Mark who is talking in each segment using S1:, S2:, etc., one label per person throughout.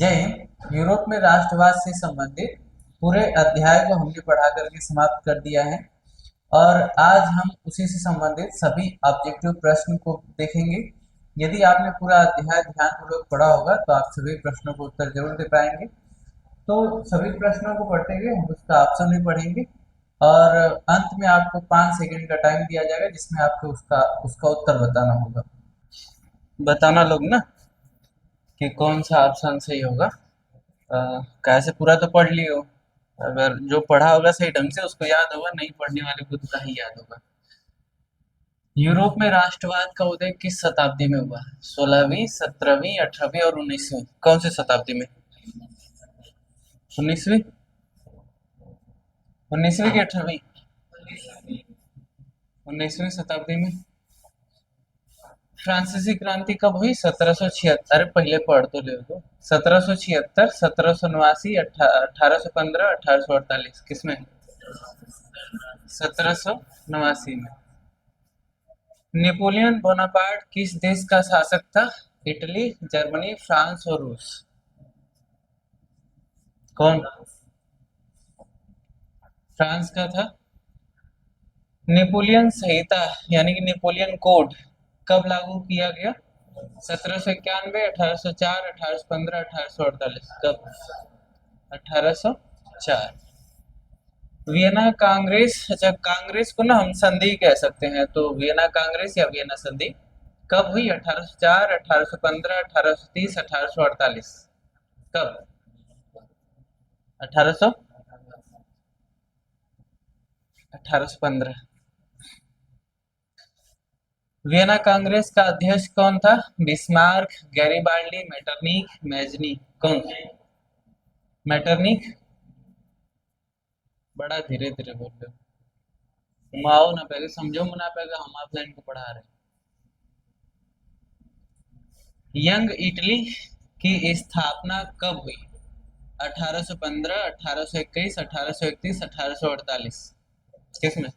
S1: जय हिंद। यूरोप में राष्ट्रवाद से संबंधित पूरे अध्याय को हमने पढ़ा करके समाप्त कर दिया है और आज हम उसी से संबंधित सभी ऑब्जेक्टिव प्रश्न को देखेंगे। यदि आपने पूरा अध्याय ध्यानपूर्वक पढ़ा होगा तो आप सभी प्रश्नों को उत्तर जरूर दे पाएंगे। तो सभी प्रश्नों को पढ़ते हुए हम उसका ऑप्शन भी पढ़ेंगे और अंत में आपको 5 सेकंड का टाइम दिया जाएगा जिसमें आपको उसका उसका उत्तर बताना होगा। बताना लोग ना कि कौन सा ऑप्शन सही होगा। कैसे पूरा तो पढ़ लियो, अगर जो पढ़ा होगा सही ढंग से उसको याद होगा, नहीं पढ़ने वाले को तो नहीं याद होगा। यूरोप में राष्ट्रवाद का उदय किस शताब्दी में हुआ? 16वीं, 17वीं, 18वीं और 19वीं? कौन सी शताब्दी में? 19वीं? 19वीं की 18वीं? 19वीं शताब्दी में। फ्रांसीसी क्रांति कब हुई? 1776। अरे पहले पढ़ तो ले दो। 1776, 1789, 1815, 1848? किसमें? 1789 में। नेपोलियन बोनापार्ट किस देश का शासक था? इटली, जर्मनी, फ्रांस और रूस? कौन? फ्रांस का था। नेपोलियन संहिता यानी कि नेपोलियन कोड कब लागू किया गया? 1791, 1804, 1815, 1848? कब? 1804। वियना कांग्रेस, अच्छा कांग्रेस को ना हम संधि कह सकते हैं, तो वियना कांग्रेस या वियना संधि कब हुई? 1804, 1815, 1830, 1848? कब? 1800 1815। वियना कांग्रेस का अध्यक्ष कौन था? Bismarck, Garibaldi, Metternich, Mazzini? कौन? मेटरनिक? बड़ा धीरे धीरे बोल रहे हो, घुमाओ ना पहले, समझो ना पहले, हम ऑफलाइन को पढ़ा रहे हैं। यंग इटली की स्थापना कब हुई? 1815, 1821, 1831, 1848? किसमें?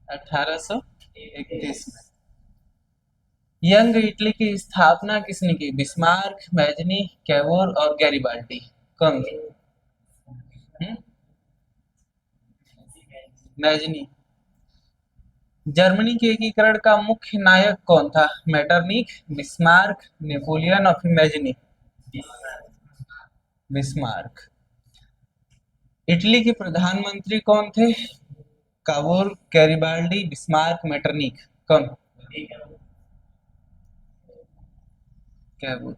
S1: 1831 में। यंग इटली की स्थापना किसने की? बिस्मार्क, मैजनी, कैवोर और गैरिबाल्डी? कौन? हम्म? मैजनी। जर्मनी के एकीकरण का मुख्य नायक कौन था? मेटरनिक, बिस्मार्क, नेपोलियन और फिर मैजनी? बिस्मार्क। इटली के प्रधानमंत्री कौन थे? कावोर, गैरिबाल्डी, बिस्मार्क, मेटरनिक? कौन? कैवोर।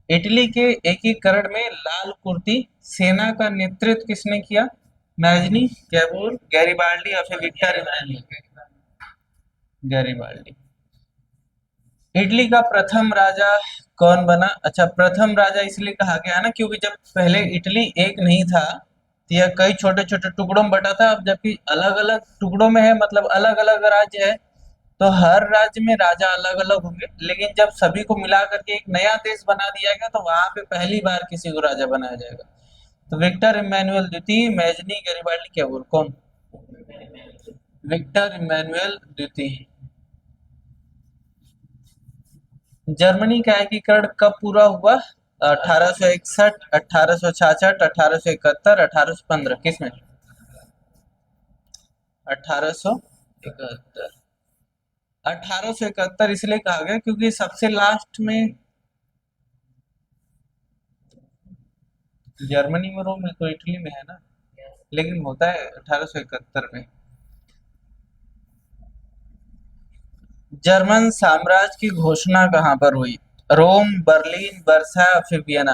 S1: इटली के एकीकरण में लाल कुर्ती सेना का नेतृत्व किसने किया? मैजनी, कैवोर, गैरिबाल्डी और फिर विक्टर इमैनुअल? गैरिबाल्डी। इटली का प्रथम राजा कौन बना? अच्छा, प्रथम राजा इसलिए कहा गया है ना क्योंकि जब पहले इटली एक नहीं था तो यह कई छोटे छोटे टुकड़ों में बटा था। अब जबकि अलग अलग टुकड़ों में है, मतलब अलग अलग राज्य है, तो हर राज्य में राजा अलग अलग होंगे, लेकिन जब सभी को मिला करके एक नया देश बना दिया गया तो वहां पे पहली बार किसी को राजा बनाया जाएगा। तो विक्टर इमैनुअल द्वितीय, मैजनी, गैरिबाल्डी, क्या बोल? कौन? विक्टर इमैनुअल द्वितीय। जर्मनी का एकीकरण कब पूरा हुआ? 1861, 1866, 1871, 1815? किसमें? 1871। 1871 इसलिए कहा गया क्योंकि सबसे लास्ट में जर्मनी में रोम है तो इटली में है ना, लेकिन होता है 1871 में। जर्मन साम्राज्य की घोषणा कहाँ पर हुई? रोम, बर्लिन, वर्साय फिर वियना?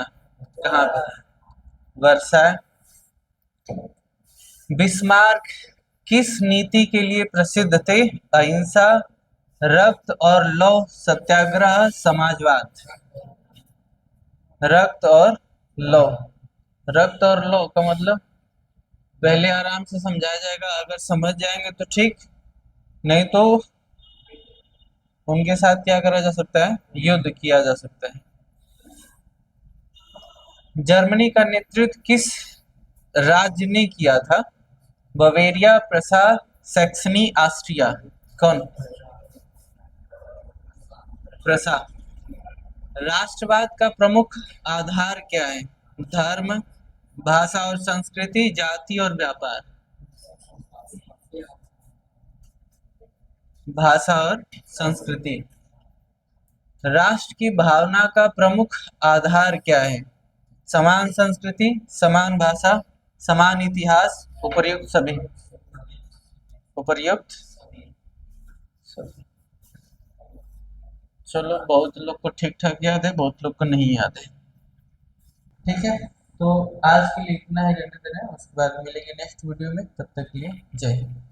S1: कहाँ पर? वर्साय। बिस्मार्क किस नीति के लिए प्रसिद्ध थे? अहिंसा, रक्त और लौह सत्याग्रह, समाजवाद? रक्त और लौह। रक्त और लौह का मतलब पहले आराम से समझाया जाएगा, अगर समझ जाएंगे तो ठीक, नहीं तो उनके साथ क्या करा जा सकता है? युद्ध किया जा सकता है। जर्मनी का नेतृत्व किस राज्य ने किया था? Bavaria, Prussia, Saxony, Austria? कौन? प्रसार। राष्ट्रवाद का प्रमुख आधार क्या है? धर्म, भाषा और संस्कृति, जाति और व्यापार। भाषा और संस्कृति। राष्ट्र की भावना का प्रमुख आधार क्या है? समान संस्कृति, समान भाषा, समान इतिहास, उपर्युक्त सभी। उपर्युक्त सभी। चलो, बहुत लोग को ठीक ठाक याद है, बहुत लोग को नहीं याद है। ठीक है, तो आज के लिए इतना ही रहने देना है, उसके बाद मिलेंगे नेक्स्ट वीडियो में। तब तक के लिए जय हिंद।